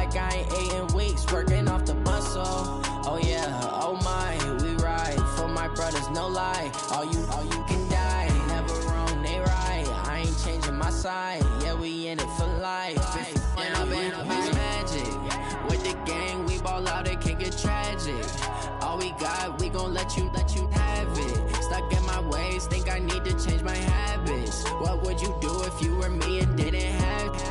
like I ain't ate in weeks, working off the muscle. Oh yeah, oh my, we ride for my brothers, no lie. All you can die, never wrong, they right. I ain't changing my side, yeah, we in it for life. And I've been magic with the gang, we ball out, it can get tragic. All we got, we gon' let you have it. Stuck in my ways, think I need to change my habits. What would you do if you were me and didn't have it?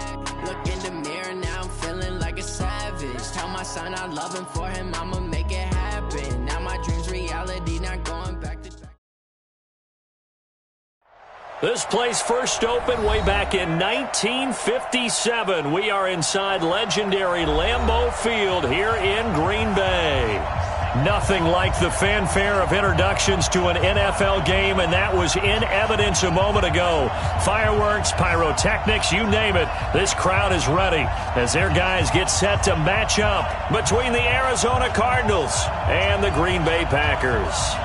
Look in the mirror, now I'm feeling like a savage. Tell my son I love him, for him I'ma make it happen. Now my dream's reality, not going back to back. This place first opened way back in 1957. We are inside legendary Lambeau Field here in Green Bay. Nothing like the fanfare of introductions to an NFL game, and that was in evidence a moment ago. Fireworks, pyrotechnics, you name it. This crowd is ready as their guys get set to match up between the Arizona Cardinals and the Green Bay Packers.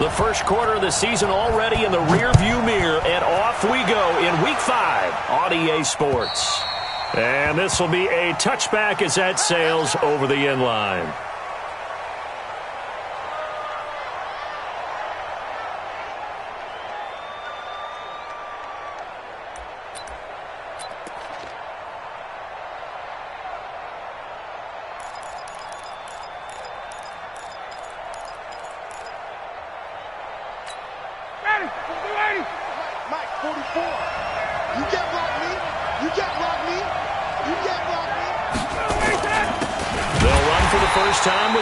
The first quarter of the season already in the rearview mirror, and off we go in Week 5 on EA Sports. And this will be a touchback as that sails over the end line.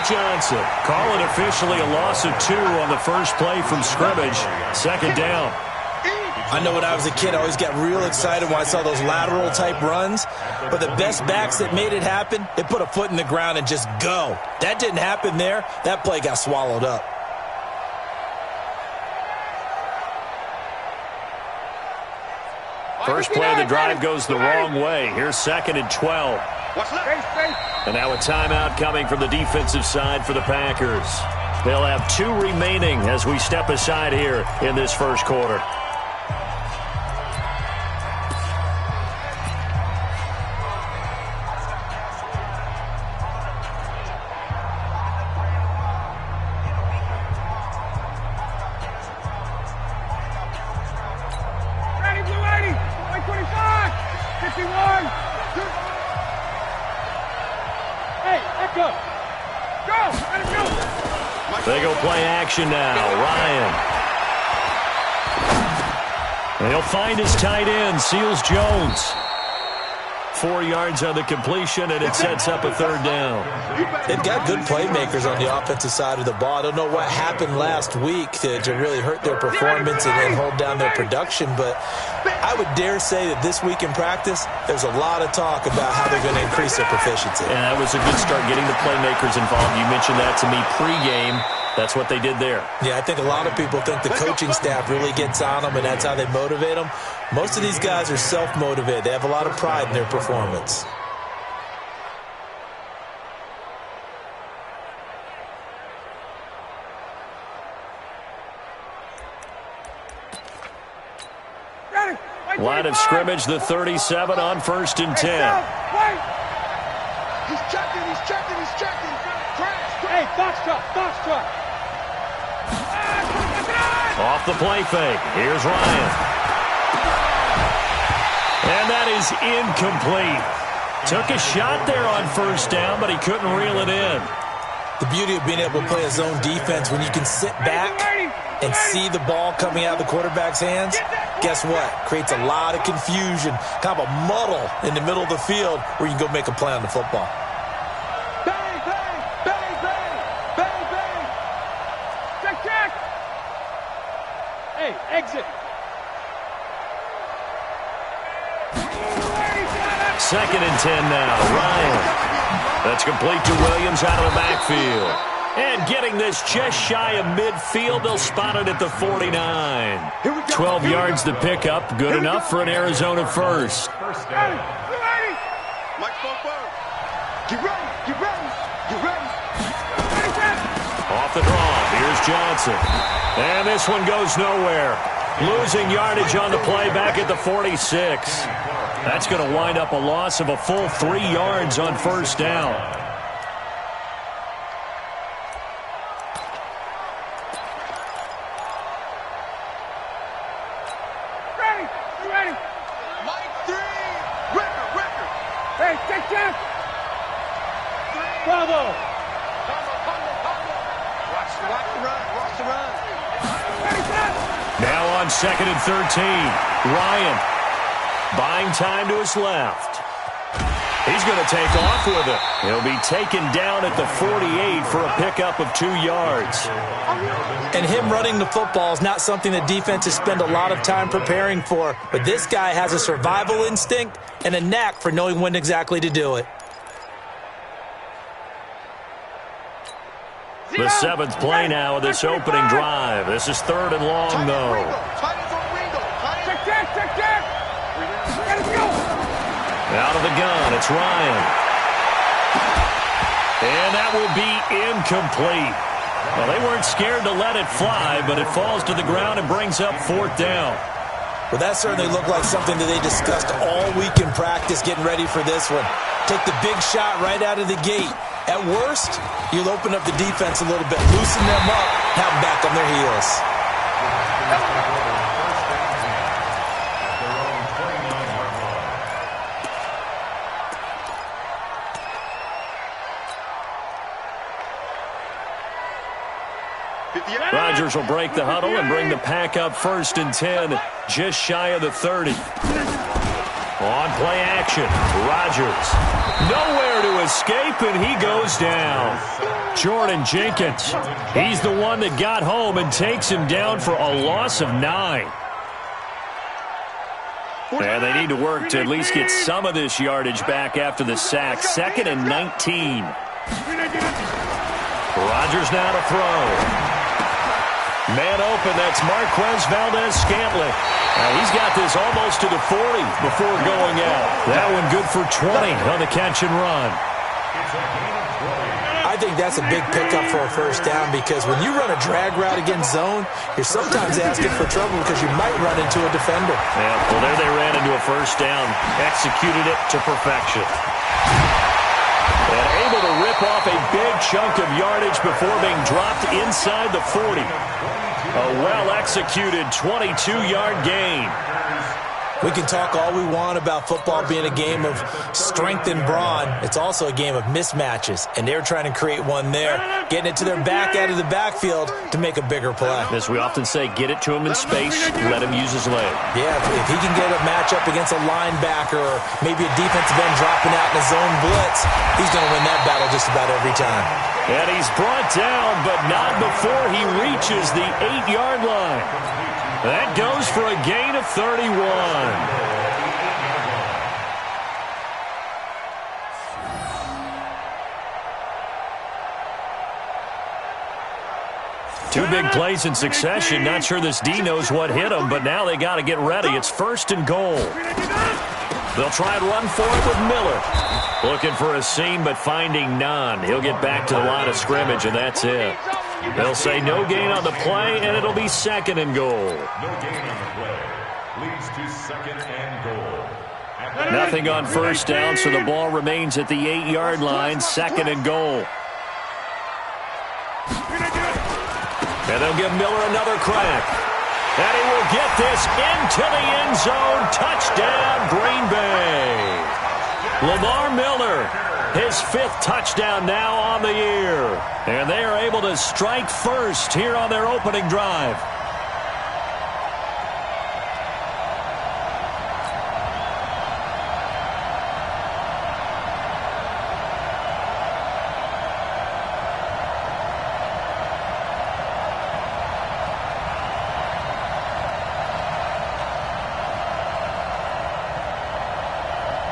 Johnson. Call it officially a loss of 2 on the first play from scrimmage. Second down. I know when I was a kid, I always got real excited when I saw those lateral type runs. But the best backs that made it happen, they put a foot in the ground and just go. That didn't happen there. That play got swallowed up. First play of the drive goes the wrong way. Here's 2nd and 12. And now a timeout coming from the defensive side for the Packers. They'll have 2 remaining as we step aside here in this first quarter. They go play action now. Ryan. And he'll find his tight end, Seals Jones. 4 yards on the completion, and it sets up a 3rd down. They've got good playmakers on the offensive side of the ball. I don't know what happened last week to really hurt their performance and hold down their production, but I would dare say that this week in practice, there's a lot of talk about how they're going to increase their proficiency. And that was a good start, getting the playmakers involved. You mentioned that to me pregame. That's what they did there. Yeah, I think a lot of people think the coaching staff really gets on them, and that's how they motivate them. Most of these guys are self-motivated. They have a lot of pride in their performance. Line of scrimmage, the 37 on 1st and 10. He's checking. Hey, box truck. Off the play fake. Here's Ryan. And that is incomplete. Took a shot there on 1st down, but he couldn't reel it in. The beauty of being able to play a zone defense, when you can sit back and see the ball coming out of the quarterback's hands, guess what? Creates a lot of confusion, kind of a muddle in the middle of the field where you can go make a play on the football. Bang, bang, bang, bang, bang, bang. Check. Hey, exit. 2nd and 10 now. Ryan. That's complete to Williams out of the backfield. And getting this just shy of midfield, they'll spot it at the 49. 12 yards to pick up, good enough for an Arizona first. Get ready, get ready, get ready. Off the draw, here's Johnson. And this one goes nowhere. Losing yardage on the play back at the 46. That's going to wind up a loss of a full 3 yards on first down. Ready, you ready? Mike 3. Record. Hey, take that. Bravo. Watch the run. Ready, set. Now on 2nd and 13. Ryan buying time to his left. He's going to take off with it. He'll be taken down at the 48 for a pickup of 2 yards. And him running the football is not something that defenses spend a lot of time preparing for. But this guy has a survival instinct and a knack for knowing when exactly to do it. The 7th play now of this opening drive. This is 3rd and long, though. Check. Let us go. Out of the gun, it's Ryan. And that will be incomplete. Well, they weren't scared to let it fly, but it falls to the ground and brings up 4th down. Well, that certainly looked like something that they discussed all week in practice getting ready for this one. Take the big shot right out of the gate. At worst, you'll open up the defense a little bit, loosen them up, have them back on their heels. Rodgers will break the huddle and bring the pack up 1st and 10, just shy of the 30. On play action, Rodgers. Nowhere to escape, and he goes down. Jordan Jenkins, he's the one that got home and takes him down for a loss of 9. And they need to work to at least get some of this yardage back after the sack. 2nd and 19. Rodgers now to throw. Man open, that's Marquez Valdez-Scantling. Now he's got this almost to the 40 before going out. That one good for 20 on the catch and run. I think that's a big pickup for a first down because when you run a drag route against zone, you're sometimes asking for trouble because you might run into a defender. Yeah, well, there they ran into a first down, executed it to perfection. And able to rip off a big chunk of yardage before being dropped inside the 40. A well-executed 22-yard gain. We can talk all we want about football being a game of strength and brawn. It's also a game of mismatches, and they're trying to create one there, getting it to their back out of the backfield to make a bigger play. As we often say, get it to him in space, let him use his leg. Yeah, if he can get a matchup against a linebacker or maybe a defensive end dropping out in a zone blitz, he's going to win that battle just about every time. And he's brought down, but not before he reaches the 8-yard line. That goes for a gain of 31. Two big plays in succession. Not sure this D knows what hit him, but now they got to get ready. It's 1st and goal. They'll try and run for it with Miller. Looking for a seam, but finding none. He'll get back to the line of scrimmage, and that's it. They'll say no gain on the play, and it'll be 2nd and goal. No gain on the play. Leads to 2nd and goal. Nothing on first down, so the ball remains at the 8-yard line, 2nd and goal. And they'll give Miller another crack. And he will get this into the end zone. Touchdown, Green Bay. Lamar Miller, his 5th touchdown now on the year. And they are able to strike first here on their opening drive.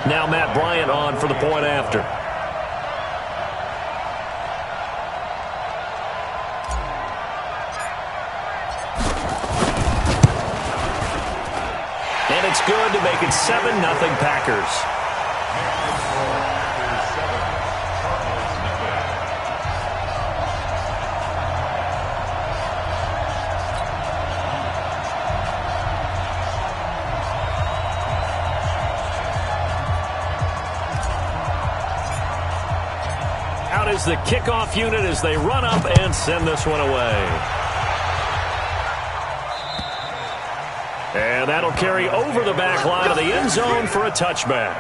Now Matt Bryant on for the point after. And it's good to make it 7-0 Packers. Out is the kickoff unit as they run up and send this one away. And that'll carry over the back line of the end zone for a touchback.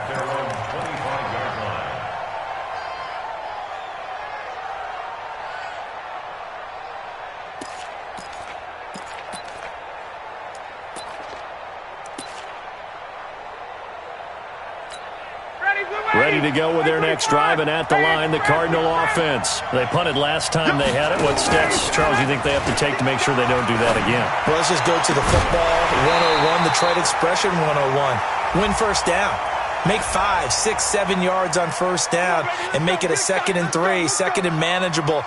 Ready to go with their next drive, and at the line, the Cardinal offense. They punted last time they had it. What steps, Charles, you think they have to take to make sure they don't do that again? Well, let's just go to the football 101, the trade expression 101. Win first down. Make 5, 6, 7 yards on first down and make it a 2nd and 3, 2nd and manageable.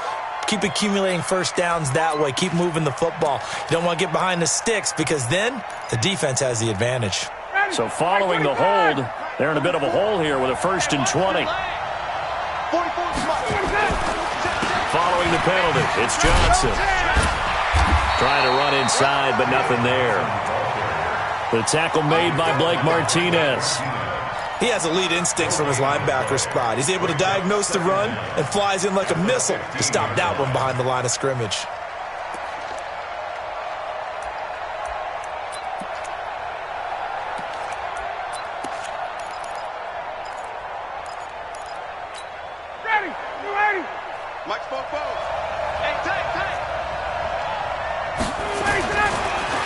Keep accumulating first downs that way. Keep moving the football. You don't want to get behind the sticks because then the defense has the advantage. So following the hold, they're in a bit of a hole here with a 1st and 20. Following the penalty, it's Johnson. Trying to run inside, but nothing there. The tackle made by Blake Martinez. He has elite instincts from his linebacker spot. He's able to diagnose the run and flies in like a missile to stop that one behind the line of scrimmage.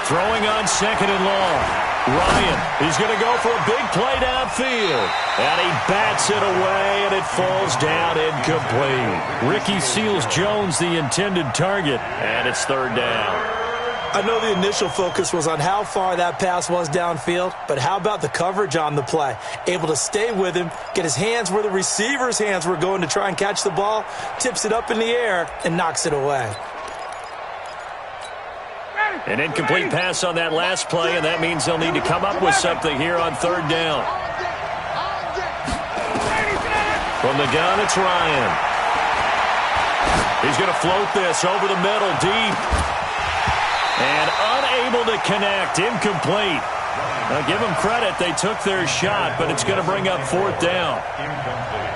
Throwing on 2nd and long. Ryan, he's going to go for a big play downfield. And he bats it away, and it falls down incomplete. Ricky Seals-Jones, the intended target, and it's 3rd down. I know the initial focus was on how far that pass was downfield, but how about the coverage on the play? Able to stay with him, get his hands where the receiver's hands were going to try and catch the ball, tips it up in the air, and knocks it away. An incomplete pass on that last play, and that means they'll need to come up with something here on 3rd down. From the gun, it's Ryan. He's going to float this over the middle, deep. And unable to connect, incomplete. Now, give them credit, they took their shot, but it's going to bring up 4th down.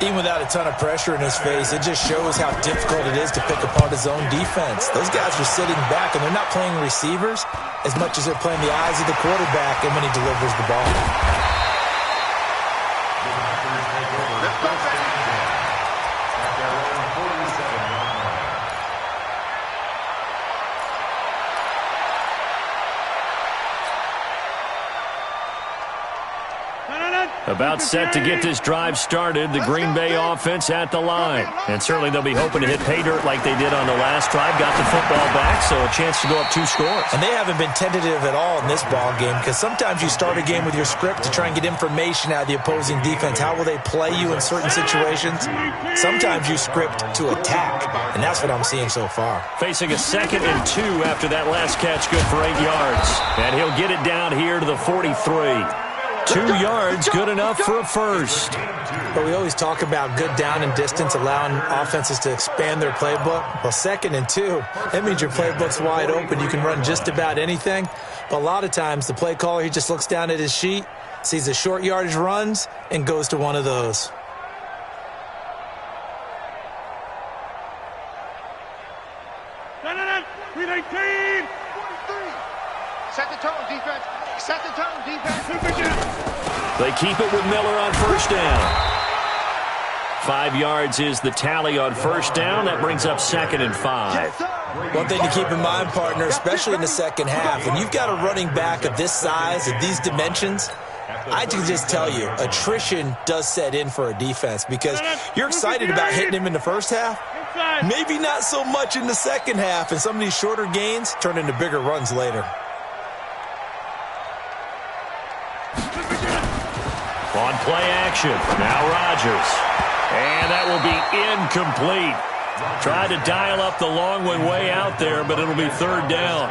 Even without a ton of pressure in his face, it just shows how difficult it is to pick apart his own defense. Those guys are sitting back, and they're not playing receivers as much as they're playing the eyes of the quarterback and when he delivers the ball. About set to get this drive started, the Green Bay offense at the line. And certainly they'll be hoping to hit pay dirt like they did on the last drive. Got the football back, so a chance to go up 2 scores. And they haven't been tentative at all in this ball game because sometimes you start a game with your script to try and get information out of the opposing defense. How will they play you in certain situations? Sometimes you script to attack, and that's what I'm seeing so far. Facing a 2nd and 2 after that last catch, good for 8 yards. And he'll get it down here to the 43. 2 yards, good enough for a first. But we always talk about good down and distance, allowing offenses to expand their playbook. Well, 2nd and 2, that means your playbook's wide open. You can run just about anything. But a lot of times, the play caller, he just looks down at his sheet, sees the short yardage runs, and goes to one of those. Set the tone, defense. Set the tone, defense. They keep it with Miller on 1st down. 5 yards is the tally on 1st down. That brings up 2nd and 5. One thing to keep in mind, partner, especially in the second half, when you've got a running back of this size, of these dimensions, I can just tell you, attrition does set in for a defense because you're excited about hitting him in the first half. Maybe not so much in the second half, and some of these shorter gains turn into bigger runs later. On play action, now Rodgers. And that will be incomplete. Tried to dial up the long one way out there, but it'll be 3rd down.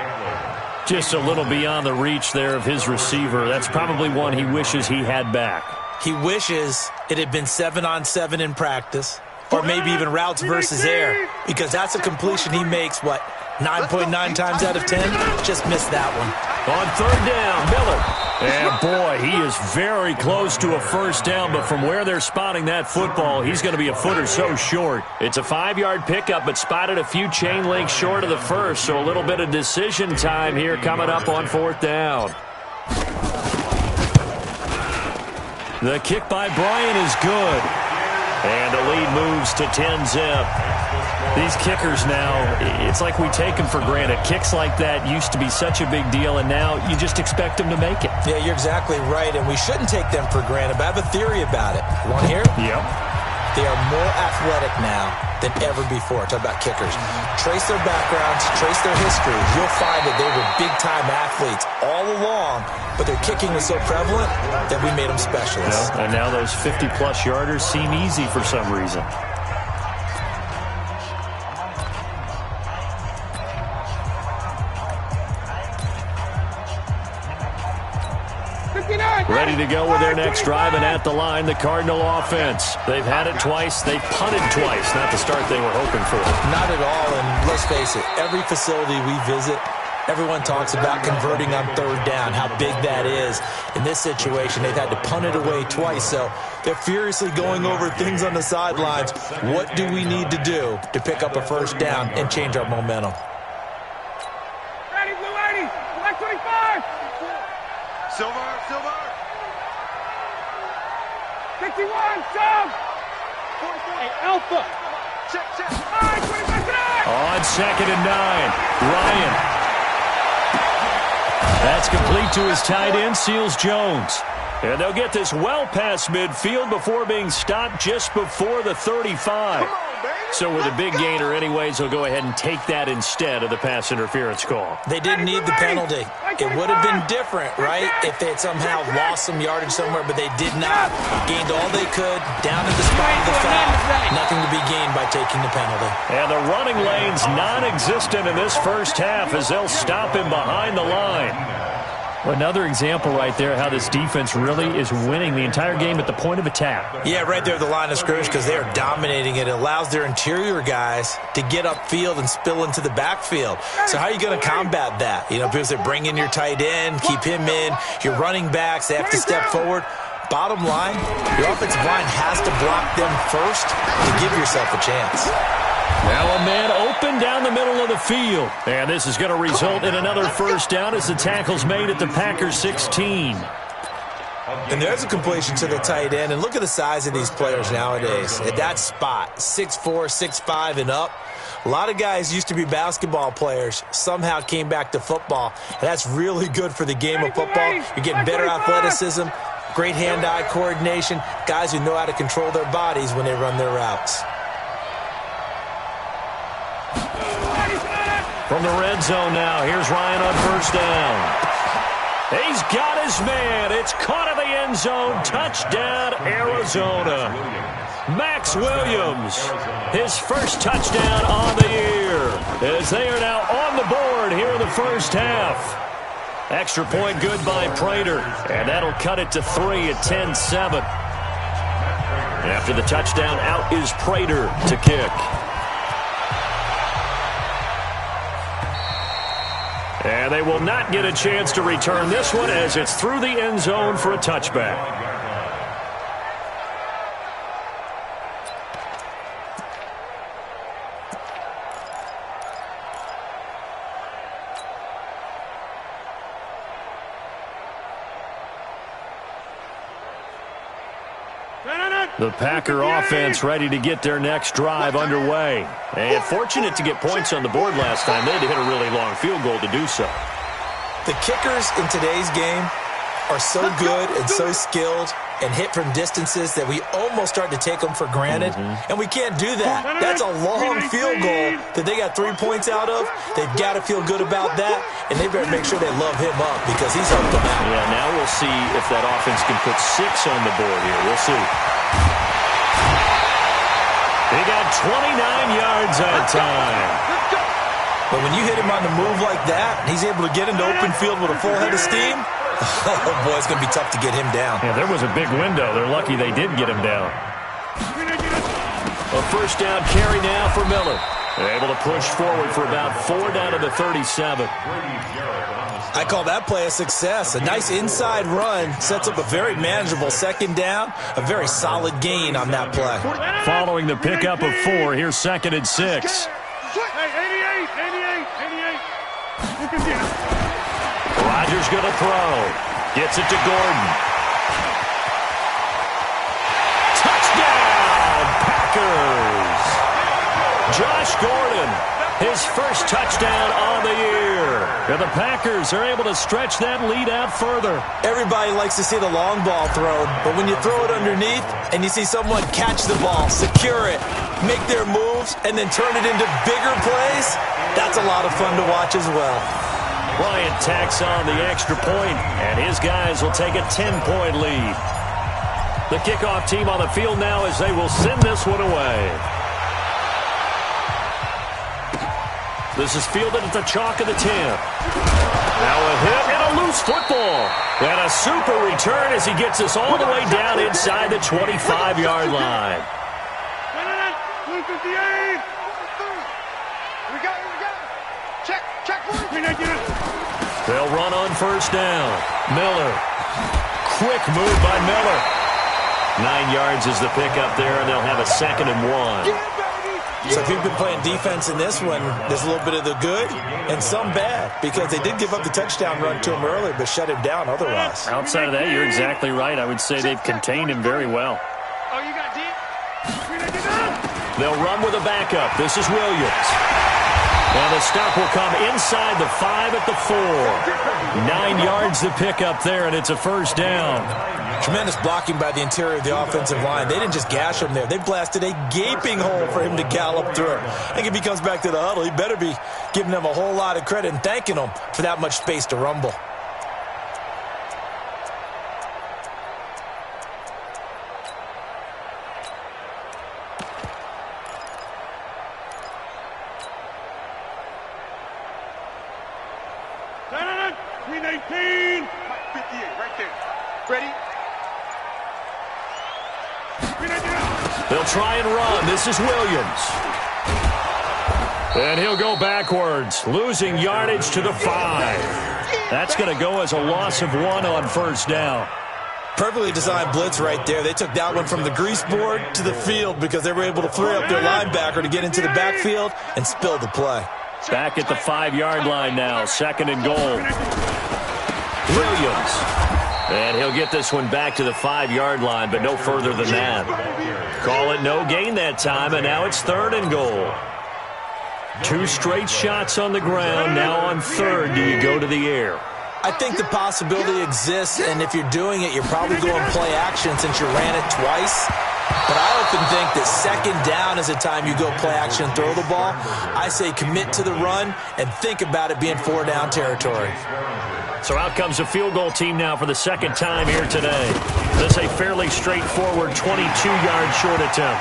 Just a little beyond the reach there of his receiver. That's probably one he wishes he had back. He wishes it had been 7-on-7 in practice, or maybe even routes versus air, because that's a completion he makes, 9.9 times out of 10? Just missed that one. On third down, Miller. And boy, he is very close to a first down, but from where they're spotting that football, he's going to be a foot or so short. It's a 5-yard pickup, but spotted a few chain links short of the first, so a little bit of decision time here coming up on fourth down. The kick by Bryant is good. And the lead moves to 10-zip. These kickers now, it's like we take them for granted. Kicks like that used to be such a big deal, and now you just expect them to make it. Yeah, you're exactly right, and we shouldn't take them for granted, but I have a theory about it. Want to hear it? Yep. They are more athletic now than ever before. Talk about kickers. Trace their backgrounds, trace their history. You'll find that they were big-time athletes all along, but their kicking was so prevalent that we made them specialists. Yeah, and now those 50-plus yarders seem easy for some reason. Ready to go with their next drive, and at the line, the Cardinal offense. They've had it twice. They've punted twice. Not the start they were hoping for. Not at all, and let's face it, every facility we visit, everyone talks about converting on third down, how big that is. In this situation, they've had to punt it away twice, so they're furiously going over things on the sidelines. What do we need to do to pick up a first down and change our momentum? Ready, blue 80, black 25. Silver. 51, sub. Hey, Alpha. Check. All right, 25. On 2nd and 9, Ryan. That's complete to his tight end, Seals Jones. And they'll get this well past midfield before being stopped just before the 35. So with a big gainer anyways, they'll go ahead and take that instead of the pass interference call. They didn't need the penalty. It would have been different, right, if they had somehow lost some yardage somewhere, but they did not. Gained all they could, down at the spot of the foul. Nothing to be gained by taking the penalty. And the running lane's non-existent in this first half as they'll stop him behind the line. Another example right there how this defense really is winning the entire game at the point of attack. Yeah, right there at the line of scrimmage because they are dominating it. It allows their interior guys to get upfield and spill into the backfield. So how are you going to combat that? You know, people say bring in your tight end, keep him in. Your running backs, they have to step forward. Bottom line, your offensive line has to block them first to give yourself a chance. Now a man open down the middle of the field. And this is going to result in another first down as the tackle's made at the Packers 16. And there's a completion to the tight end. And look at the size of these players nowadays. At that spot, 6'4", 6'5", and up. A lot of guys used to be basketball players, somehow came back to football. And that's really good for the game of football. You're getting better athleticism, great hand-eye coordination, guys who know how to control their bodies when they run their routes. From the red zone now, here's Ryan on first down. He's got his man. It's caught in the end zone. Touchdown, Arizona. Max Williams, his first touchdown on the year, as they are now on the board here in the first half. Extra point good by Prater, and that'll cut it to 3 at 10-7. After the touchdown, out is Prater to kick. And they will not get a chance to return this one as it's through the end zone for a touchback. The Packer offense ready to get their next drive underway. And fortunate to get points on the board last time. They had to hit a really long field goal to do so. The kickers in today's game are so good and so skilled and hit from distances that we almost start to take them for granted. And we can't do that. That's a long field goal that they got 3 points out of. They've got to feel good about that, and they better make sure they love him up because he's helped them out. Yeah, now we'll see if that offense can put 6 on the board here. We'll see. He got 29 yards that time. But when you hit him on the move like that, and he's able to get into open field with a full head of steam, oh, boy, it's going to be tough to get him down. Yeah, there was a big window. They're lucky they did get him down. A first down carry now for Miller. They're able to push forward for about 4 down to the 37. I call that play a success. A nice inside run sets up a very manageable second down, a very solid gain on that play. Following the pickup of 4, here's 2nd and 6. Rodgers going to throw. Gets it to Gordon. Touchdown, Packers! Josh Gordon, his first touchdown on the year. And the Packers are able to stretch that lead out further. Everybody likes to see the long ball thrown, but when you throw it underneath and you see someone catch the ball, secure it, make their moves, and then turn it into bigger plays, that's a lot of fun to watch as well. Bryant tacks on the extra point, and his guys will take a 10-point lead. The kickoff team on the field now as they will send this one away. This is fielded at the chalk of the 10. Now a hit and a loose football. And a super return as he gets us all the way down inside the 25-yard line. They'll run on first down. Miller. Quick move by Miller. 9 yards is the pickup there, and they'll have a 2nd and 1. So if you've been playing defense in this one, there's a little bit of the good and some bad, because they did give up the touchdown run to him earlier, but shut him down otherwise. Outside of that, you're exactly right. I would say they've contained him very well. They'll run with a backup. This is Williams. And the stop will come inside the 5 at the 4. 9 yards to pick up there, and it's a first down. Tremendous blocking by the interior of the offensive line. They didn't just gash him there. They blasted a gaping hole for him to gallop through. I think if he comes back to the huddle, he better be giving them a whole lot of credit and thanking them for that much space to rumble. They'll try and run. This is Williams. And he'll go backwards, losing yardage to the 5. That's going to go as a loss of 1 on first down. Perfectly designed blitz right there. They took that one from the grease board to the field because they were able to free up their linebacker to get into the backfield and spill the play. Back at the 5-yard line now, 2nd and goal. Williams. And he'll get this one back to the 5-yard line, but no further than that. Call it no gain that time, and now it's 3rd and goal. 2 straight shots on the ground. Now on 3rd, do you go to the air? I think the possibility exists, and if you're doing it, you're probably going play action since you ran it twice. But I often think that 2nd down is the time you go play action and throw the ball. I say commit to the run and think about it being 4-down territory. So out comes a field goal team now for the 2nd time here today. This is a fairly straightforward 22-yard short attempt.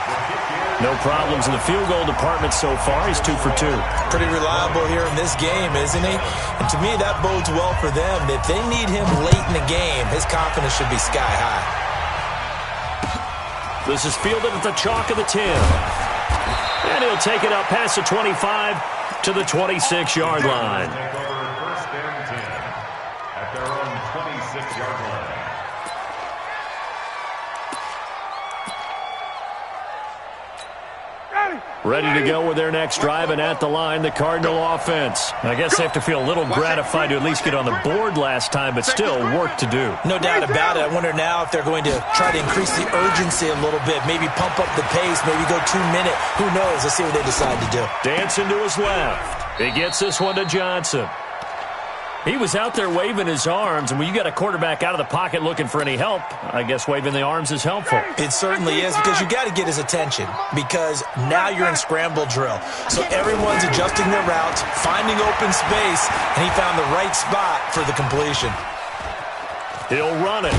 No problems in the field goal department so far. He's 2 for 2. Pretty reliable here in this game, isn't he? And to me, that bodes well for them. If they need him late in the game, his confidence should be sky high. This is fielded at the chalk of the 10. And he'll take it up past the 25 to the 26-yard line. First and 10 at their own 26-yard line. Ready to go with their next drive, and at the line, the Cardinal offense. I guess they have to feel a little gratified to at least get on the board last time, but still work to do. No doubt about it. I wonder now if they're going to try to increase the urgency a little bit, maybe pump up the pace, maybe go 2-minute. Who knows? Let's see what they decide to do. Dancing to his left. He gets this one to Johnson. He was out there waving his arms, and when you got a quarterback out of the pocket looking for any help, I guess waving the arms is helpful. It certainly is, because you got to get his attention, because now you're in scramble drill. So everyone's adjusting their routes, finding open space, and he found the right spot for the completion. He'll run it.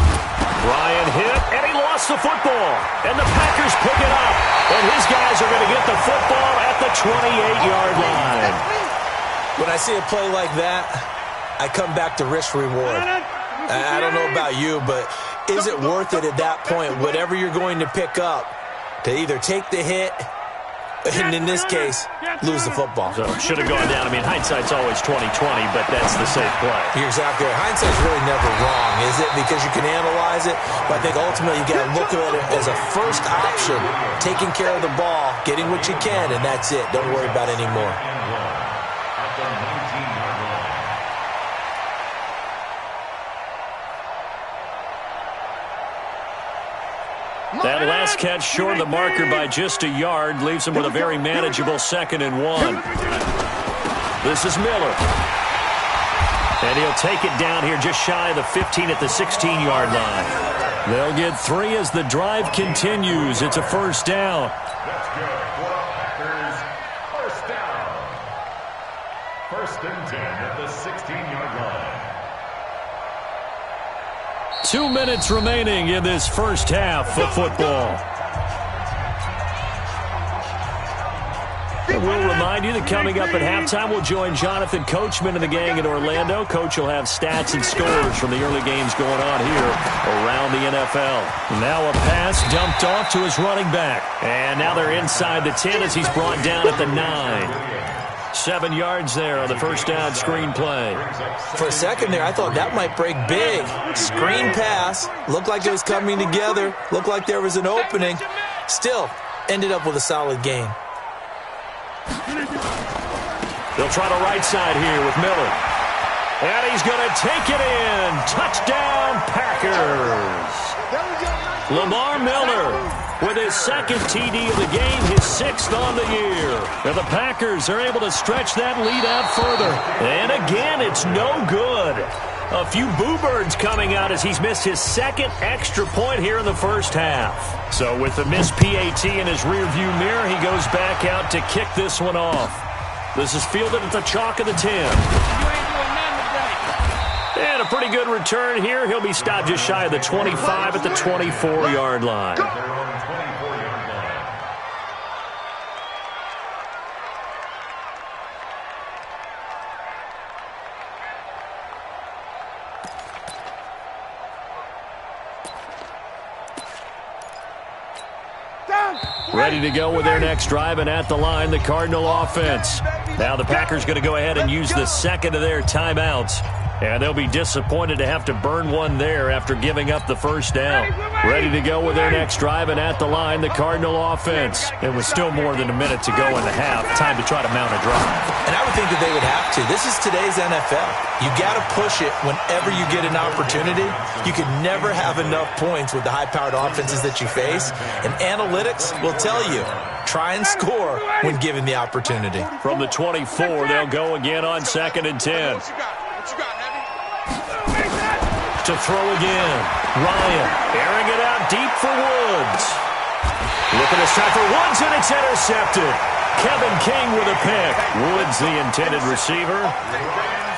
Ryan hit, and he lost the football. And the Packers pick it up. And his guys are going to get the football at the 28-yard line. When I see a play like that, I come back to risk reward. I don't know about you, but is it worth it at that point, whatever you're going to pick up, to either take the hit, and in this case, lose the football? So should have gone down. I mean, hindsight's always 20/20, but that's the safe play. You're exactly right. Hindsight's really never wrong, is it? Because you can analyze it, but I think ultimately you got to look at it as a first option, taking care of the ball, getting what you can, and that's it. Don't worry about any more. At the 19-yard line. That last catch short of the marker by just a yard leaves him with a very manageable 2nd and 1. This is Miller. And he'll take it down here just shy of the 15 at the 16-yard line. They'll get 3 as the drive continues. It's a first down. That's good for the Packers. First down. 1st and 10 at the 16-yard line. 2 minutes remaining in this first half of football. We'll remind you that coming up at halftime, we'll join Jonathan Coachman and the gang in Orlando. Coach will have stats and scores from the early games going on here around the NFL. Now a pass dumped off to his running back. And now they're inside the 10 as he's brought down at the 9. 7 yards there on the first down screen play. For a second there, I thought that might break big. Screen pass. Looked like it was coming together. Looked like there was an opening. Still, ended up with a solid gain. They'll try the right side here with Miller. And he's going to take it in. Touchdown, Packers. Lamar Miller with his 2nd TD of the game, his 6th on the year. And the Packers are able to stretch that lead out further. And again, it's no good. A few boo birds coming out as he's missed his 2nd extra point here in the first half. So with the missed PAT in his rearview mirror, he goes back out to kick this one off. This is fielded at the chalk of the 10. And a pretty good return here. He'll be stopped just shy of the 25 at the 24-yard line. Ready to go with their next drive, and at the line, the Cardinal offense. Now the Packers going to go ahead and use the 2nd of their timeouts. And they'll be disappointed to have to burn one there after giving up the first down. Ready to go with their next drive, and at the line, the Cardinal offense. It was still more than a minute to go in the half. Time to try to mount a drive. And I would think that they would have to. This is today's NFL. You got to push it whenever you get an opportunity. You can never have enough points with the high-powered offenses that you face. And analytics will tell you, try and score when given the opportunity. From the 24, they'll go again on 2nd and 10. To throw again. Ryan airing it out deep for Woods. Looking this time for Woods, and it's intercepted. Kevin King with a pick. Woods, the intended receiver.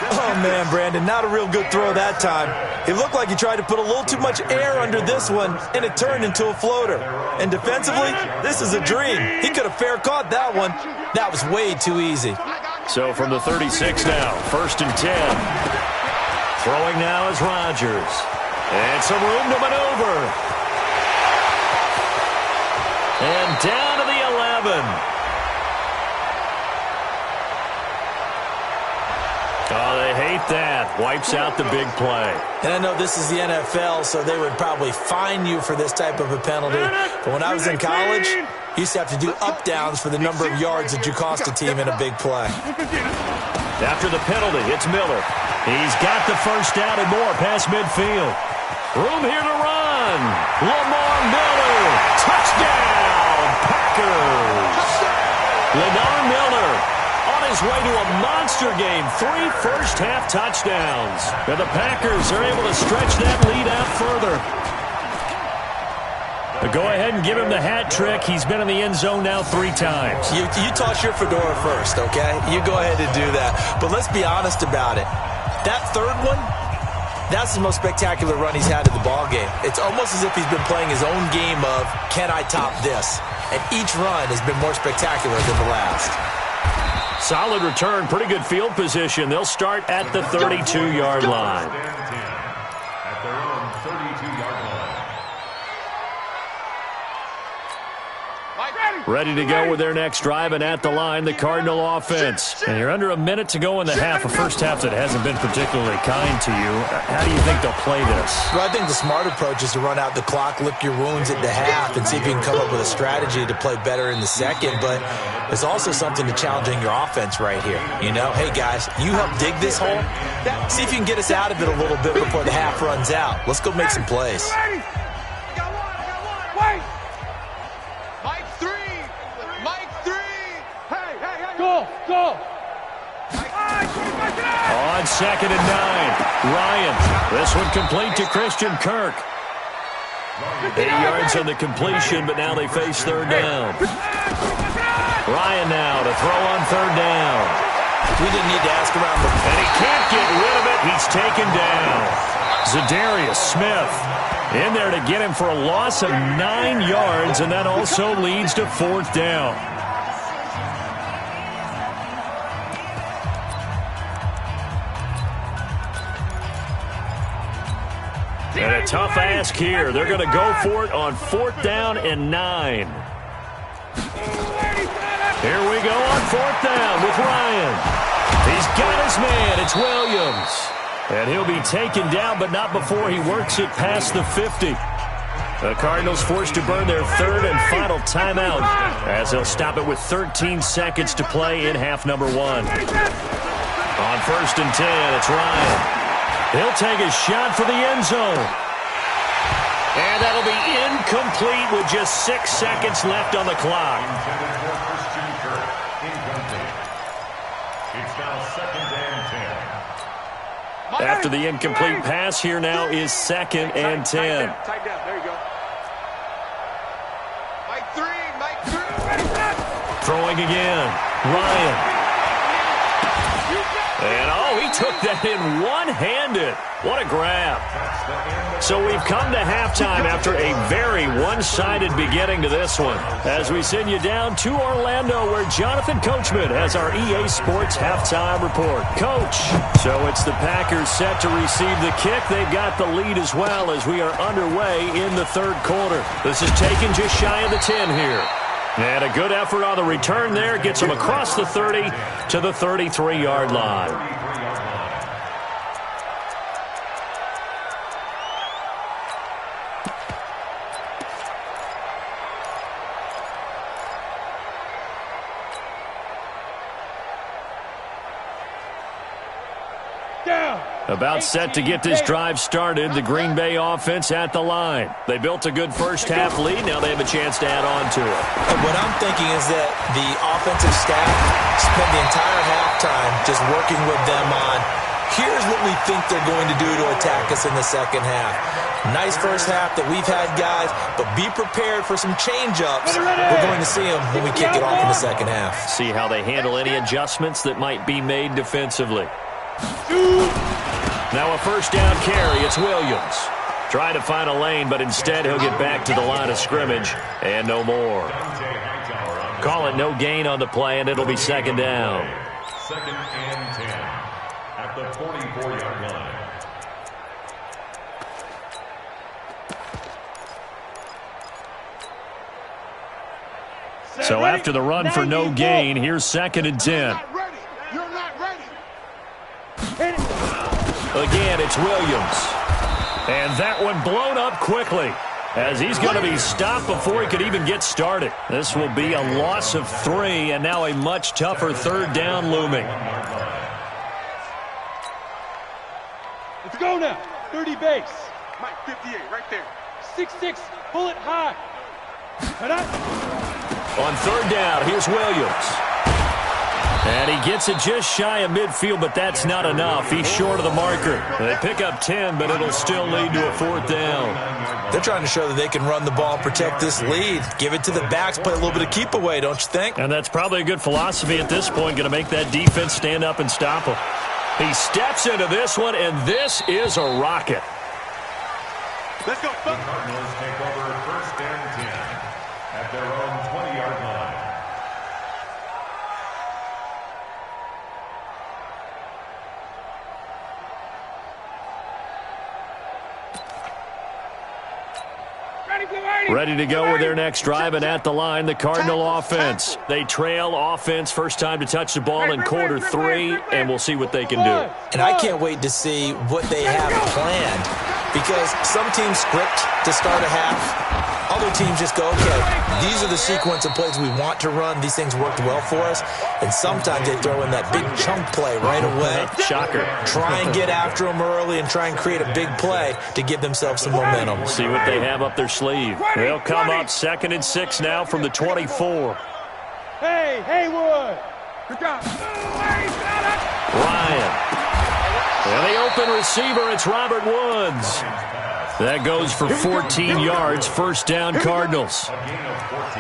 Oh, man, Brandon, not a real good throw that time. It looked like he tried to put a little too much air under this one, and it turned into a floater. And defensively, this is a dream. He could have fair caught that one. That was way too easy. So from the 36 now, 1st and 10. Throwing now is Rodgers. And some room to maneuver. And down to the 11. Oh, they hate that. Wipes out the big play. And I know this is the NFL, so they would probably fine you for this type of a penalty. But when I was in college, you used to have to do up-downs for the number of yards that you cost a team in a big play. After the penalty, it's Miller. He's got the first down and more past midfield. Room here to run. Lamar Miller. Touchdown, Packers. Lamar Miller on his way to a monster game. 3 first-half touchdowns. And the Packers are able to stretch that lead out further. But go ahead and give him the hat trick. He's been in the end zone now 3 times. You toss your fedora first, okay? You go ahead and do that. But let's be honest about it. That third one, that's the most spectacular run he's had in the ballgame. It's almost as if he's been playing his own game of, can I top this? And each run has been more spectacular than the last. Solid return, pretty good field position. They'll start at the 32-yard line. At their own 32-yard line. Ready to go with their next drive, and at the line, the Cardinal offense. And you're under a minute to go in the half, a first half that hasn't been particularly kind to you. How do you think they'll play this? Well, I think the smart approach is to run out the clock, lick your wounds at the half, and see if you can come up with a strategy to play better in the second. But there's also something to challenging your offense right here. You know, hey, guys, you help dig this hole. See if you can get us out of it a little bit before the half runs out. Let's go make some plays. Go! On 2nd and 9, Ryan. This one complete to Christian Kirk. 8 yards on the completion, but now they face 3rd down. Ryan now to throw on 3rd down. We didn't need to ask around the... And he can't get rid of it. He's taken down. Zadarius Smith in there to get him for a loss of 9 yards, and that also leads to 4th down. And a tough ask here. They're going to go for it on 4th down and 9. Here we go on 4th down with Ryan. He's got his man. It's Williams. And he'll be taken down, but not before he works it past the 50. The Cardinals forced to burn their 3rd and final timeout as they'll stop it with 13 seconds to play in half number 1. On 1st and 10, it's Ryan. He'll take a shot for the end zone. And that'll be incomplete with just 6 seconds left on the clock. It's now 2nd and 10. After the incomplete pass, here now is 2nd and 10. Tight down. There you go. Mike 3. Throwing again. Ryan. And, he took that in one-handed. What a grab. So we've come to halftime after a very one-sided beginning to this one, as we send you down to Orlando, where Jonathan Coachman has our EA Sports halftime report. Coach, so it's the Packers set to receive the kick. They've got the lead as well as we are underway in the 3rd quarter. This is taken just shy of the 10 here. And a good effort on the return there gets them across the 30 to the 33-yard line. About set to get this drive started, the Green Bay offense at the line. They built a good first half lead. Now they have a chance to add on to it. What I'm thinking is that the offensive staff spent the entire halftime just working with them on, here's what we think they're going to do to attack us in the second half. Nice first half that we've had, guys, but be prepared for some change-ups. We're going to see them when we kick it off in the second half. See how they handle any adjustments that might be made defensively. Now a first down carry. It's Williams. Trying to find a lane, but instead he'll get back to the line of scrimmage and no more. Call it no gain on the play, and it'll be 2nd down. 2nd and 10 at the 44-yard line. So after the run for no gain, here's 2nd and 10. You're not ready. Again, it's Williams. And that one blown up quickly, as he's going to be stopped before he could even get started. This will be a loss of 3, and now a much tougher 3rd down looming. Let's go now. 30 base. Mike 58 right there. 6'6", bullet high. On 3rd down, here's Williams. And he gets it just shy of midfield, but that's not enough. He's short of the marker. They pick up 10, but it'll still lead to a 4th down. They're trying to show that they can run the ball and protect this lead. Give it to the backs, play a little bit of keep away, don't you think? And that's probably a good philosophy at this point, going to make that defense stand up and stop him. He steps into this one, and this is a rocket. Let's go. The Cardinals take over 1st and 10 at their own 20-yard line. Ready to go with their next drive, and at the line, the Cardinal offense. They trail offense, first time to touch the ball in quarter 3, and we'll see what they can do. And I can't wait to see what they have planned, because some teams script to start a half. Other teams just go, okay, these are the sequence of plays we want to run. These things worked well for us. And sometimes they throw in that big chunk play right away. Shocker. Try and get after them early and try and create a big play to give themselves some momentum. See what they have up their sleeve. They'll come up 2nd and 6 now from the 24. Hey, Haywood. Good job. Ryan. And the open receiver, it's Robert Woods. That goes for 14 yards, first down Cardinals.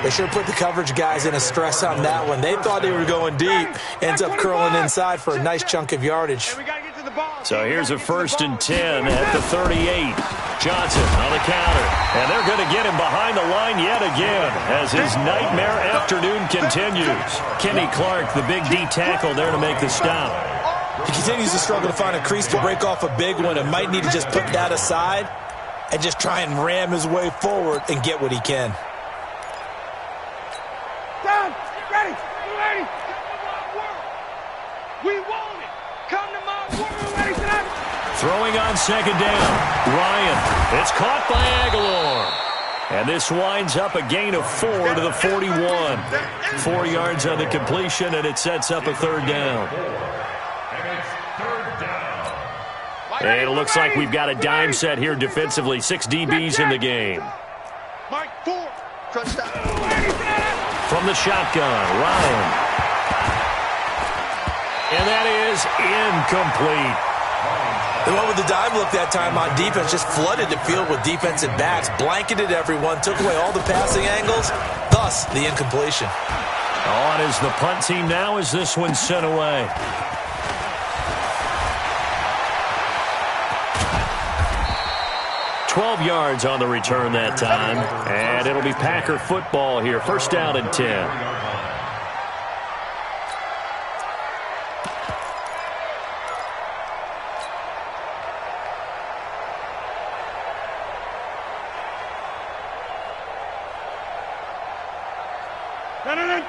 They sure put the coverage guys in a stress on that one. They thought they were going deep. Ends up curling inside for a nice chunk of yardage. So here's a 1st and 10 at the 38. Johnson on the counter. And they're going to get him behind the line yet again as his nightmare afternoon continues. Kenny Clark, the big D tackle, there to make the stop. He continues to struggle to find a crease to break off a big one and might need to just put that aside and just try and ram his way forward and get what he can. Down, ready, ready. We want it. Come to my world, ready tonight. Throwing on 2nd down. Ryan. It's caught by Aguilar. And this winds up a gain of 4 to the 41. 4 yards on the completion, and it sets up a 3rd down. And it looks like we've got a dime set here defensively. 6 DBs in the game. From the shotgun, Ryan. And that is incomplete. The one with the dive look that time on defense just flooded the field with defensive backs, blanketed everyone, took away all the passing angles, thus the incompletion. On is the punt team now as this one's sent away. $12 yards on the return that time, and it'll be Packer football here. 1st down and 10.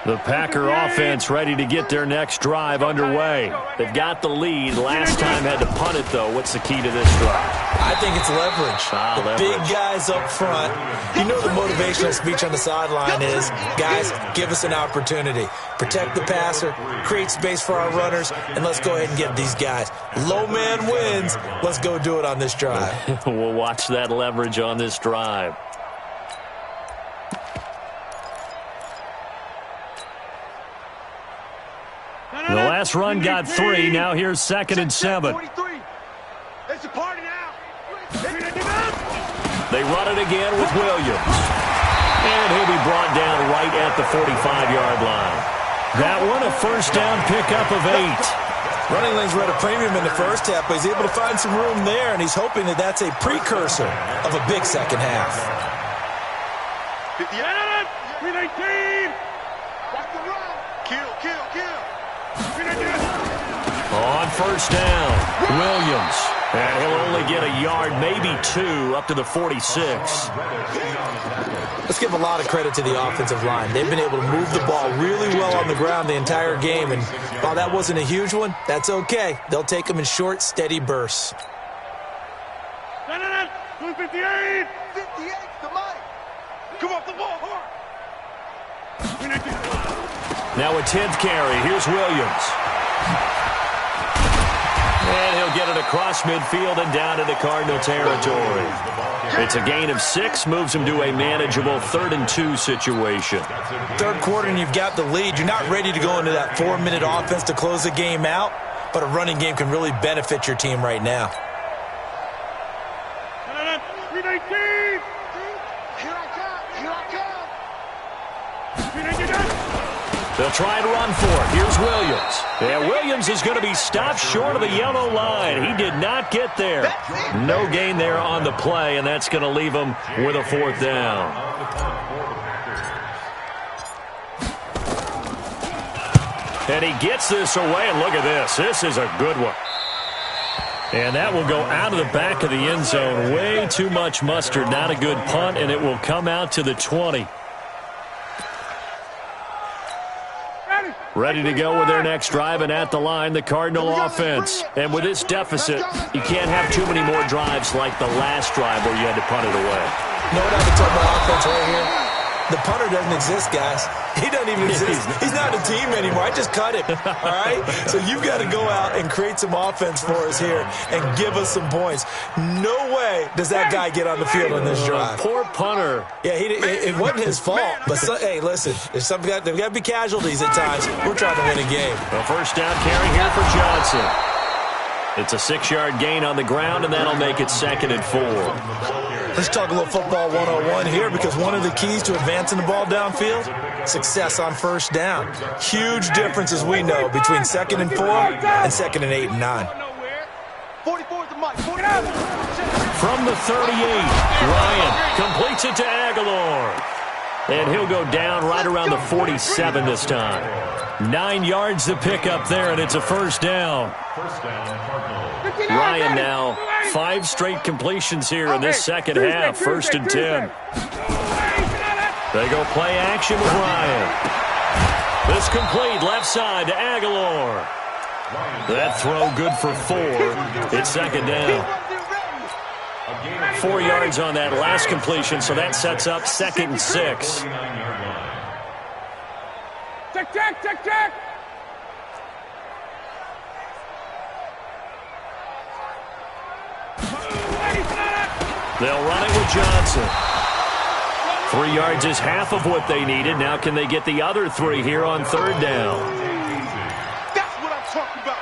The Packer offense ready to get their next drive underway. They've got the lead. Last time had to punt it, though. What's the key to this drive? I think it's leverage. The big guys up front. You know the motivational speech on the sideline is, guys, give us an opportunity. Protect the passer, create space for our runners, and let's go ahead and get these guys. Low man wins. Let's go do it on this drive. We'll watch that leverage on this drive. The last run got 3. Now here's 2nd and 7. It's a party now. They run it again with Williams. And he'll be brought down right at the 45-yard line. That one a 1st down pickup of 8. Running lanes were at a premium in the first half, but he's able to find some room there, and he's hoping that that's a precursor of a big second half. 58, 319. Watch the run. Kill. On 1st down, Williams. And he'll only get a yard, maybe 2, up to the 46. Let's give a lot of credit to the offensive line. They've been able to move the ball really well on the ground the entire game. And while that wasn't a huge one, that's okay. They'll take them in short, steady bursts. 258. 58 to Mike. Come off the ball hard. Now a 10th carry. Here's Williams. And he'll get it across midfield and down into Cardinal territory. It's a gain of 6, moves him to a manageable 3rd and 2 situation. 3rd quarter and you've got the lead. You're not ready to go into that 4-minute offense to close the game out, but a running game can really benefit your team right now. 319. Here I come. They'll try and run for it. Here's Williams. And Williams is going to be stopped short of the yellow line. He did not get there. No gain there on the play, and that's going to leave him with a 4th down. And he gets this away, and look at this. This is a good one. And that will go out of the back of the end zone. Way too much mustard. Not a good punt, and it will come out to the 20. Ready to go with their next drive, and at the line, the Cardinal offense. And with this deficit, you can't have too many more drives like the last drive where you had to punt it away. You know what I can tell my offense right here? The punter doesn't exist, guys. He doesn't even exist. He's not a team anymore. I just cut him, all right? So you've got to go out and create some offense for us here and give us some points. No way does that guy get on the field on this drive. Poor punter. Yeah, it wasn't his fault. But, hey, listen, there's got to be casualties at times. We're trying to win a game. A first down carry here for Johnson. It's a 6-yard gain on the ground, and that'll make it 2nd and 4. Let's talk a little football 101 here, because one of the keys to advancing the ball downfield, success on first down. Huge difference, as we know, between 2nd and 4 and 2nd and 8 and 9. From the 38, Ryan completes it to Aguilar. And he'll go down right around the 47 this time. 9 yards to pick up there, and it's a first down. Ryan now 5 straight completions here in this second half. 1st and 10. They go play action with Ryan. This complete left side to Aguilar. That throw good for 4. It's 2nd down. 4 yards on that last completion, so that sets up 2nd and 6. Check. They'll run it with Johnson. 3 yards is half of what they needed. Now can they get the other 3 here on 3rd down? That's what I'm talking about.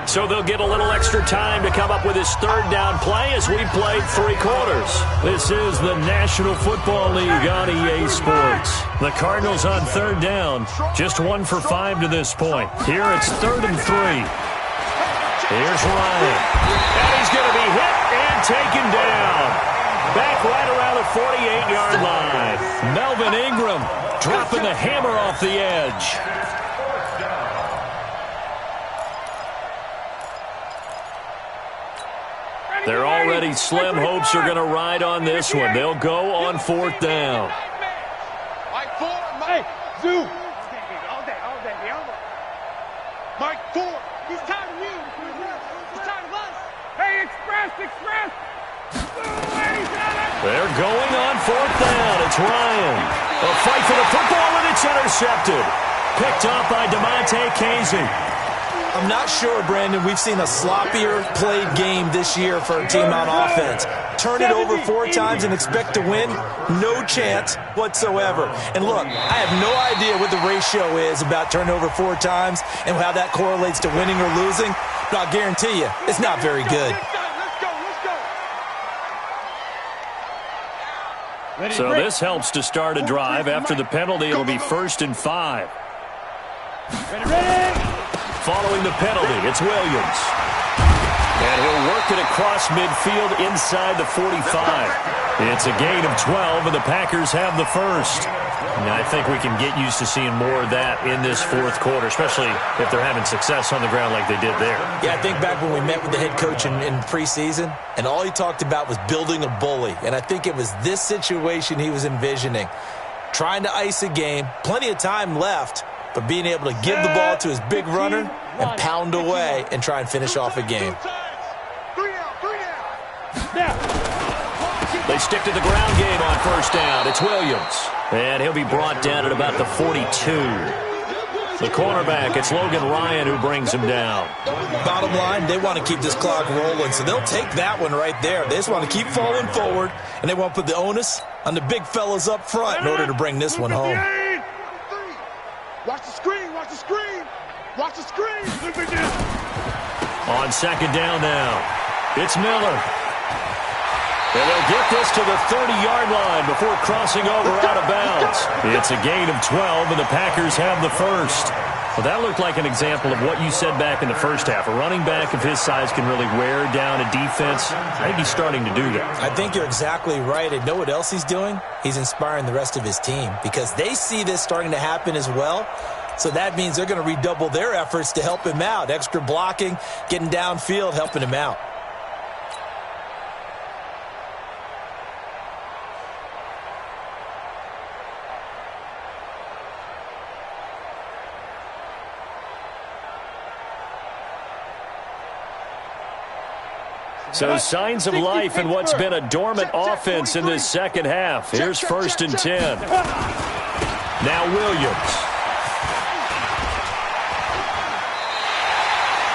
So they'll get a little extra time to come up with his 3rd down play as we played 3 quarters. This is the National Football League on EA Sports. The Cardinals on 3rd down, just 1 for 5 to this point. Here it's 3rd and 3. Here's Ryan. And he's going to be hit and taken down. Back right around the 48-yard line. Melvin Ingram dropping the hammer off the edge. They're already slim hopes are going to ride on this one. They'll go on 4th down. Hey, Zoo. All day. Mike Ford. He's tired of you. He's tired of us. Hey, Express. They're going on 4th down. It's Ryan. A fight for the football, and it's intercepted. Picked up by DeMonte Casey. I'm not sure, Brandon, we've seen a sloppier played game this year for a team on offense. Turn it over 4 times and expect to win? No chance whatsoever. And look, I have no idea what the ratio is about turning over 4 times and how that correlates to winning or losing, but I'll guarantee you, it's not very good. So this helps to start a drive. After the penalty, it'll be 1st and 5. Following the penalty, it's Williams. And he'll work it across midfield inside the 45. It's a gain of 12, and the Packers have the first. And I think we can get used to seeing more of that in this 4th quarter, especially if they're having success on the ground like they did there. Yeah, I think back when we met with the head coach in preseason, and all he talked about was building a bully. And I think it was this situation he was envisioning. Trying to ice a game, plenty of time left, but being able to give the ball to his big runner and pound away and try and finish off a game. They stick to the ground game on 1st down. It's Williams. And he'll be brought down at about the 42. The cornerback, it's Logan Ryan who brings him down. Bottom line, they want to keep this clock rolling, so they'll take that one right there. They just want to keep falling forward, and they want to put the onus on the big fellas up front in order to bring this one home. Watch the screen. On 2nd down now, it's Miller. And they'll get this to the 30-yard line before crossing over out of bounds. It's a gain of 12, and the Packers have the first. Well, that looked like an example of what you said back in the first half. A running back of his size can really wear down a defense. I think he's starting to do that. I think you're exactly right. And know what else he's doing? He's inspiring the rest of his team because they see this starting to happen as well. So that means they're going to redouble their efforts to help him out. Extra blocking, getting downfield, helping him out. So signs of life in what's been a dormant offense in this second half. Here's 1st and 10. Now Williams.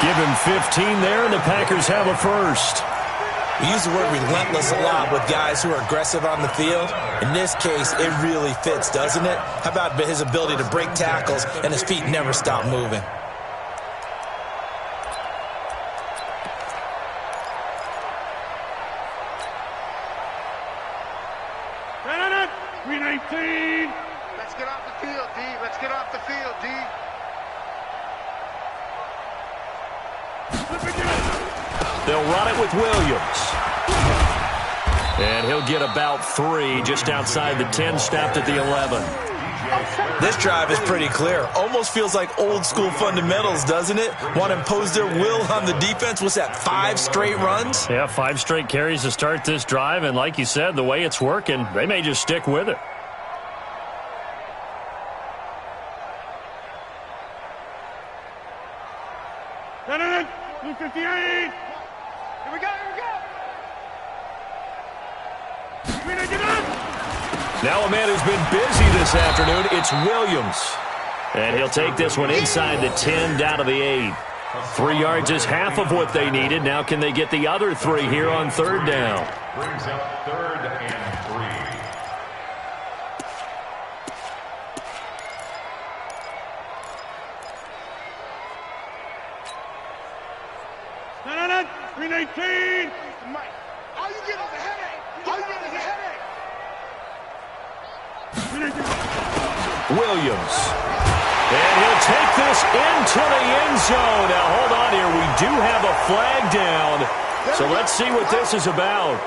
Give him 15 there, and the Packers have a first. We use the word relentless a lot with guys who are aggressive on the field. In this case, it really fits, doesn't it? How about his ability to break tackles and his feet never stop moving? Let's get off the field, D. Let's get off the field, D. They'll run it with Williams. And he'll get about 3 just outside the 10, stopped at the 11. This drive is pretty clear. Almost feels like old school fundamentals, doesn't it? Want to impose their will on the defense. What's that, 5 straight runs? Yeah, 5 straight carries to start this drive. And like you said, the way it's working, they may just stick with it. No. 58. Here we go. Now a man who's been busy this afternoon, it's Williams. And he'll take this one inside the 10, down to the 8. 3 yards is half of what they needed. Now can they get the other 3 here on 3rd down? Brings up 3rd and 3. No. 319. Mike, all you get is a headache. All you get is a headache. Williams. And he'll take this into the end zone. Now, hold on here. We do have a flag down. So let's see what this is about.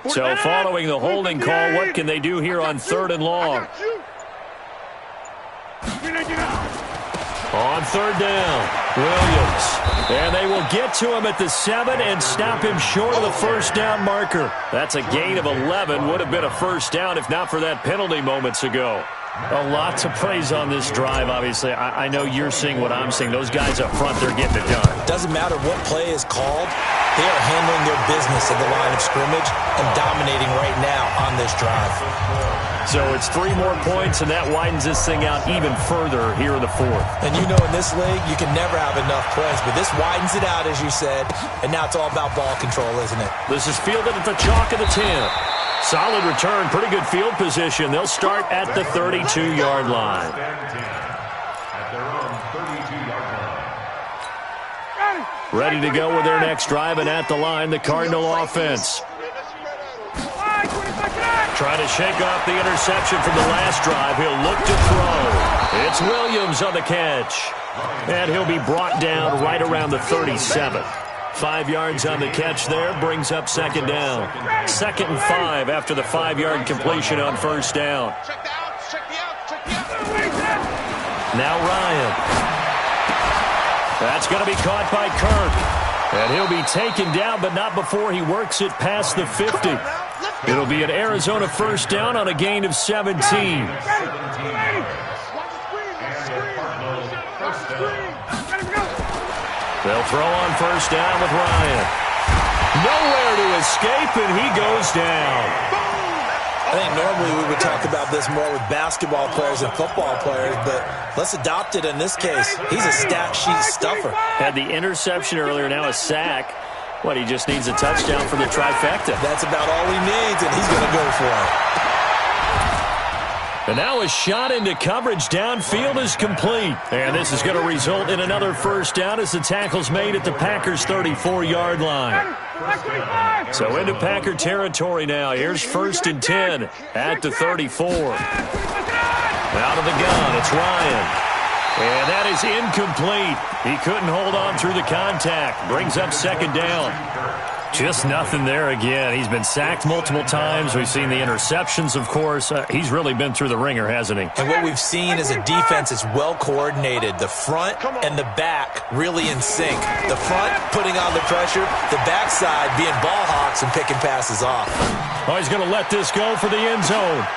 So following the holding call, what can they do here on 3rd and long? On 3rd down, Williams. And they will get to him at the 7 and stop him short of the 1st down marker. That's a gain of 11. Would have been a 1st down if not for that penalty moments ago. A lot to praise on this drive, obviously. I know you're seeing what I'm seeing. Those guys up front, they're getting it done. Doesn't matter what play is called. They are handling their business at the line of scrimmage and dominating right now on this drive. So it's 3 more points, and that widens this thing out even further here in the 4th. And you know in this league, you can never have enough points, but this widens it out, as you said, and now it's all about ball control, isn't it? This is fielded at the chalk of the 10. Solid return, pretty good field position. They'll start at the 32-yard line. At their own 32-yard line. Ready to go with their next drive, and at the line, the Cardinal offense. Trying to shake off the interception from the last drive. He'll look to throw. It's Williams on the catch. And he'll be brought down right around the 37. 5 yards on the catch there, brings up 2nd down. 2nd and 5 after the 5-yard completion on 1st down. Now Ryan. That's going to be caught by Kirk. And he'll be taken down, but not before he works it past the 50. It'll be an Arizona 1st down on a gain of 17. They'll throw on 1st down with Ryan. Nowhere to escape, and he goes down. I think normally we would talk about this more with basketball players and football players, but let's adopt it in this case. He's a stat sheet stuffer. Had the interception earlier, now a sack. What, he just needs a touchdown for the trifecta. That's about all he needs, and he's going to go for it. And now a shot into coverage downfield is complete. And this is going to result in another first down as the tackle's made at the Packers' 34-yard line. So into Packer territory now. Here's 1st and 10 at the 34. Out of the gun, it's Ryan. And that is incomplete. He couldn't hold on through the contact. Brings up 2nd down. Just nothing there again. He's been sacked multiple times. We've seen the interceptions, of course. He's really been through the ringer, hasn't he? And what we've seen is a defense that's well coordinated. The front and the back really in sync. The front putting on the pressure, the backside being ball hawks and picking passes off. Oh, he's going to let this go for the end zone.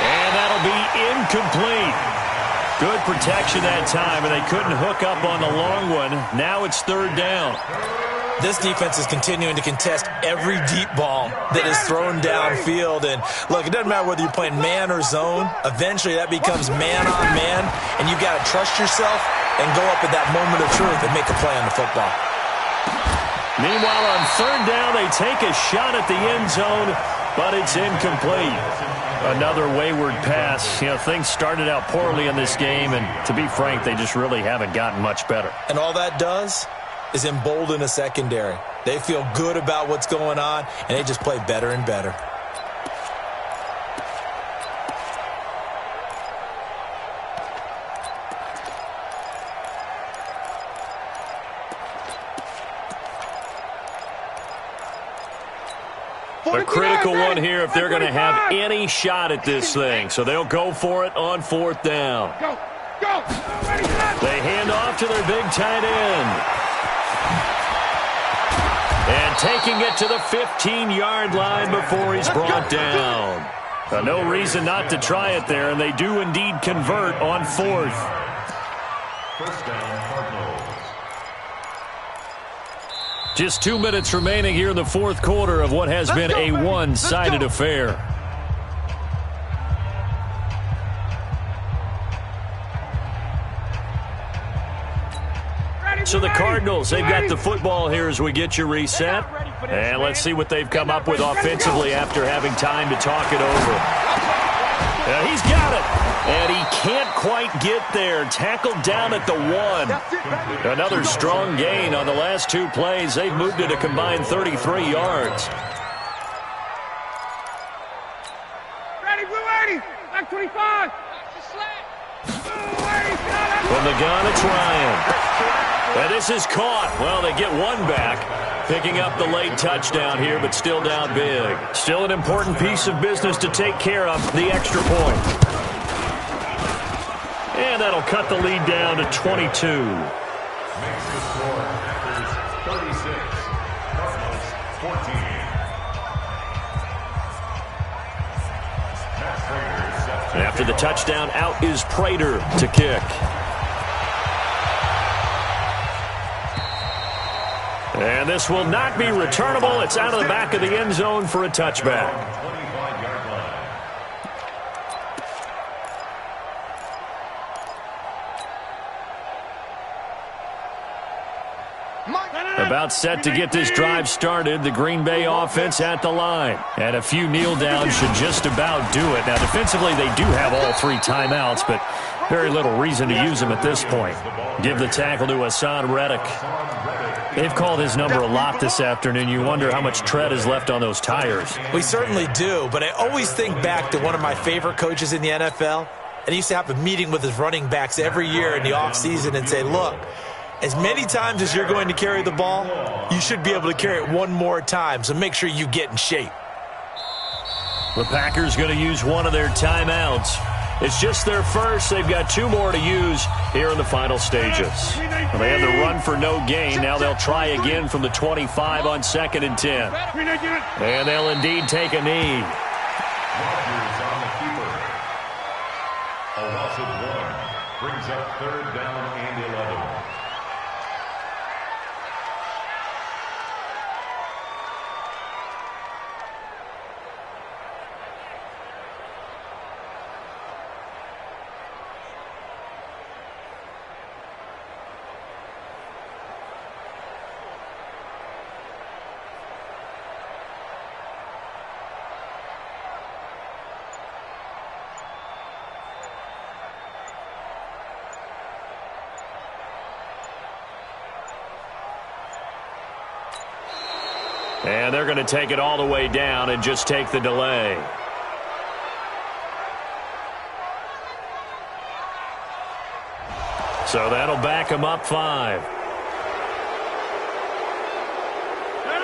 And that'll be incomplete. Good protection that time, and they couldn't hook up on the long one. Now it's 3rd down. This defense is continuing to contest every deep ball that is thrown downfield. And, look, it doesn't matter whether you're playing man or zone. Eventually that becomes man-on-man, and you've got to trust yourself and go up at that moment of truth and make a play on the football. Meanwhile, on 3rd down, they take a shot at the end zone, but it's incomplete. Another wayward pass. You know, things started out poorly in this game, and to be frank, they just really haven't gotten much better. And all that does is embolden a secondary. They feel good about what's going on, and they just play better and better. A critical one here if they're going to have any shot at this thing. So they'll go for it on 4th down. They hand off to their big tight end. And taking it to the 15-yard line before he's brought down. No reason not to try it there, and they do indeed convert on 4th. First down, Cardinals. Just 2 minutes remaining here in the 4th quarter of what has been a one-sided affair. So the Cardinals, they've got the football here as we get you reset. And let's see what they've come up with offensively after having time to talk it over. He's got it. And he can't quite get there. Tackled down at the 1. Another strong gain on the last 2 plays. They've moved it a combined 33 yards. Ready, Blue 80. Back 25. From the gun, it's Ryan. And this is caught. Well, they get one back. Picking up the late touchdown here, but still down big. Still an important piece of business to take care of, the extra point. And that'll cut the lead down to 22. Makes the score Packers 36, Cardinals 14. And after the touchdown, out is Prater to kick. And this will not be returnable. It's out of the back of the end zone for a touchback. 25-yard line. About set to get this drive started, the Green Bay offense at the line. And a few kneel downs should just about do it. Now, defensively, they do have all 3 timeouts, but very little reason to use them at this point. Give the tackle to Hassan Reddick. They've called his number a lot this afternoon. You wonder how much tread is left on those tires. We certainly do, but I always think back to one of my favorite coaches in the NFL, and he used to have a meeting with his running backs every year in the offseason and say, look, as many times as you're going to carry the ball, you should be able to carry it one more time, so make sure you get in shape. The Packers going to use one of their timeouts. It's just their first. They've got 2 more to use here in the final stages. Well, they had the run for no gain. Now they'll try again from the 25 on 2nd and 10. And they'll indeed take a knee. Rodgers on the keeper. A loss of 1 brings up 3rd down and 11. And they're going to take it all the way down and just take the delay. So that'll back them up 5.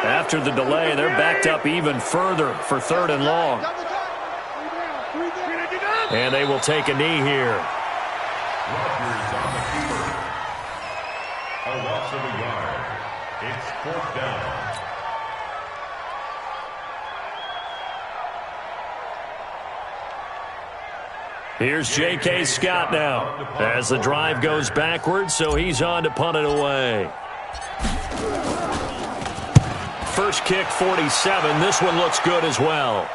After the delay, they're backed up even further for 3rd and long. And they will take a knee here. Rodgers on the keeper. A loss of a yard. It's 4th down. Here's J.K. Scott now as the drive goes backwards, so he's on to punt it away. First kick, 47. This one looks good as well.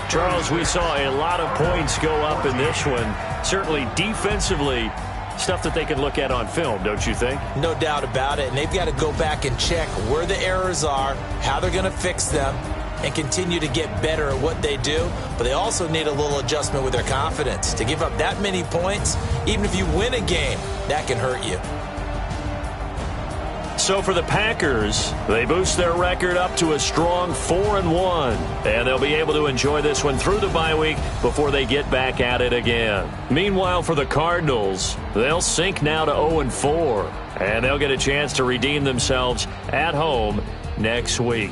Charles, we saw a lot of points go up in this one. Certainly defensively, stuff that they can look at on film, don't you think? No doubt about it. And they've got to go back and check where the errors are, how they're going to fix them, and continue to get better at what they do. But they also need a little adjustment with their confidence. To give up that many points, even if you win a game, that can hurt you. So for the Packers, they boost their record up to a strong 4-1. And they'll be able to enjoy this one through the bye week before they get back at it again. Meanwhile, for the Cardinals, they'll sink now to 0-4. And they'll get a chance to redeem themselves at home next week.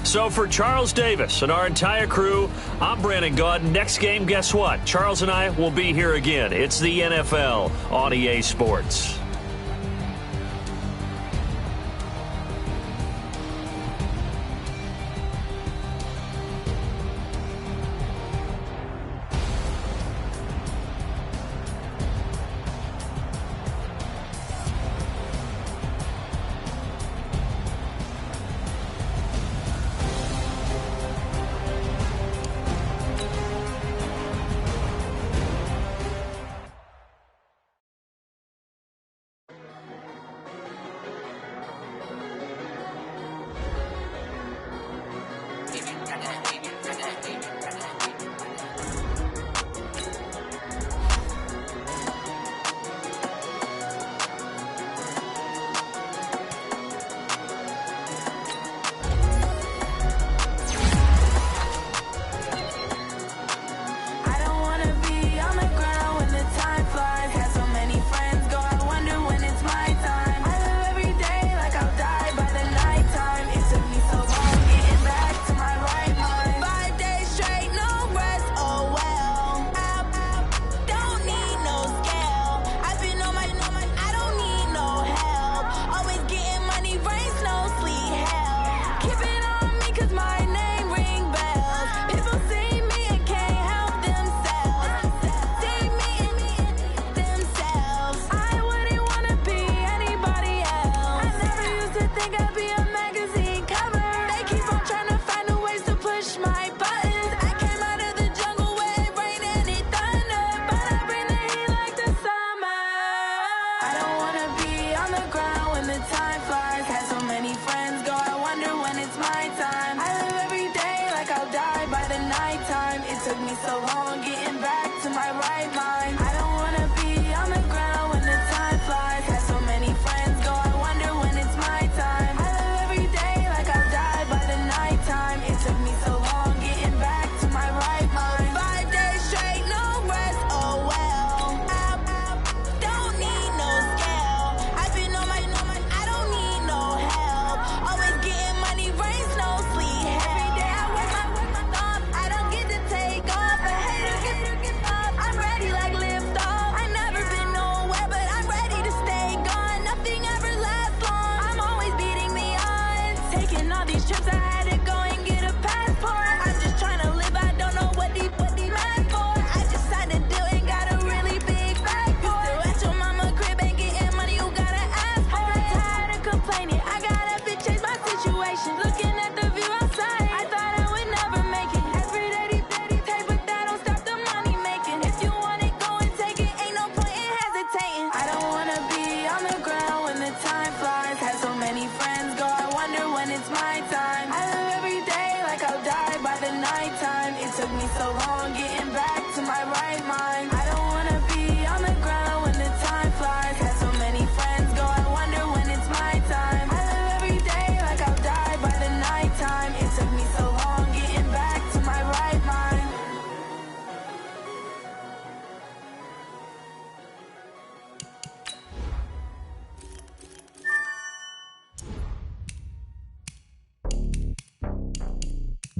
So for Charles Davis and our entire crew, I'm Brandon Gaud. Next game, guess what? Charles and I will be here again. It's the NFL on EA Sports.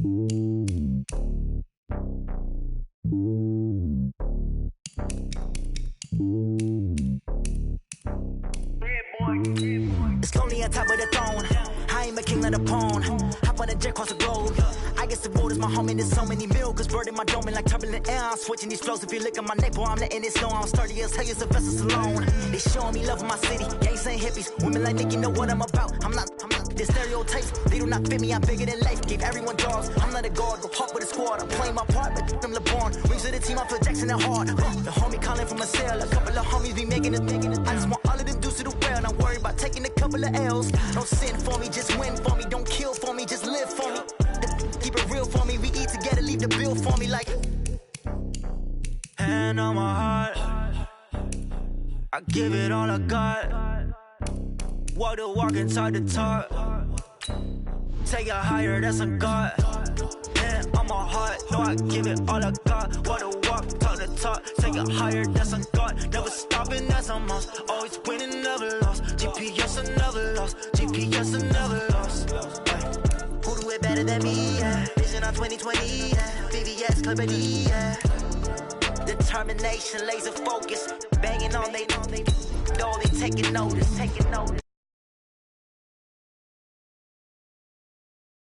It's lonely on top of the throne. I ain't a king of the pawn. Hop on a jet across the globe. I guess the road is my home and there's so many mil. Cause bird in my dome and like turbulent air. I'm switching these flows. If you look at my neck, boy, I'm letting it snow. I'm sturdy as hell, it's a vessel alone. They showing me love in my city. Gangs ain't hippies. Women like Nick, you know what I'm about. I'm not. The stereotypes, they do not fit me. I'm bigger than life. Gave everyone jobs. I'm not a guard, but hawk with a squad. I'm playing my part, but I'm LeBron. Rings of the team, I feel Jackson and hard. The homie calling from a cell. A couple of homies be making it. I just want all of them dudes to do well. Not worry about taking a couple of L's. Don't sin for me, just win for me. Don't kill for me, just live for me. Keep it real for me. We eat together, leave the bill for me like. Hand on my heart, I give it all I got. Walk the walk and talk the talk. Take it higher, that's a God. Hand on my heart, no, I give it all I got. Walk the walk, talk the talk. Take it higher, that's a God. Never stopping, that's a must. Always winning, never lost. GPS, I never lost. GPS, I never lost. Who do it better than me? Yeah. Vision on 2020. Yeah. VVS, Clipper D. Yeah. Determination, laser focus. Banging on they know they taking notice.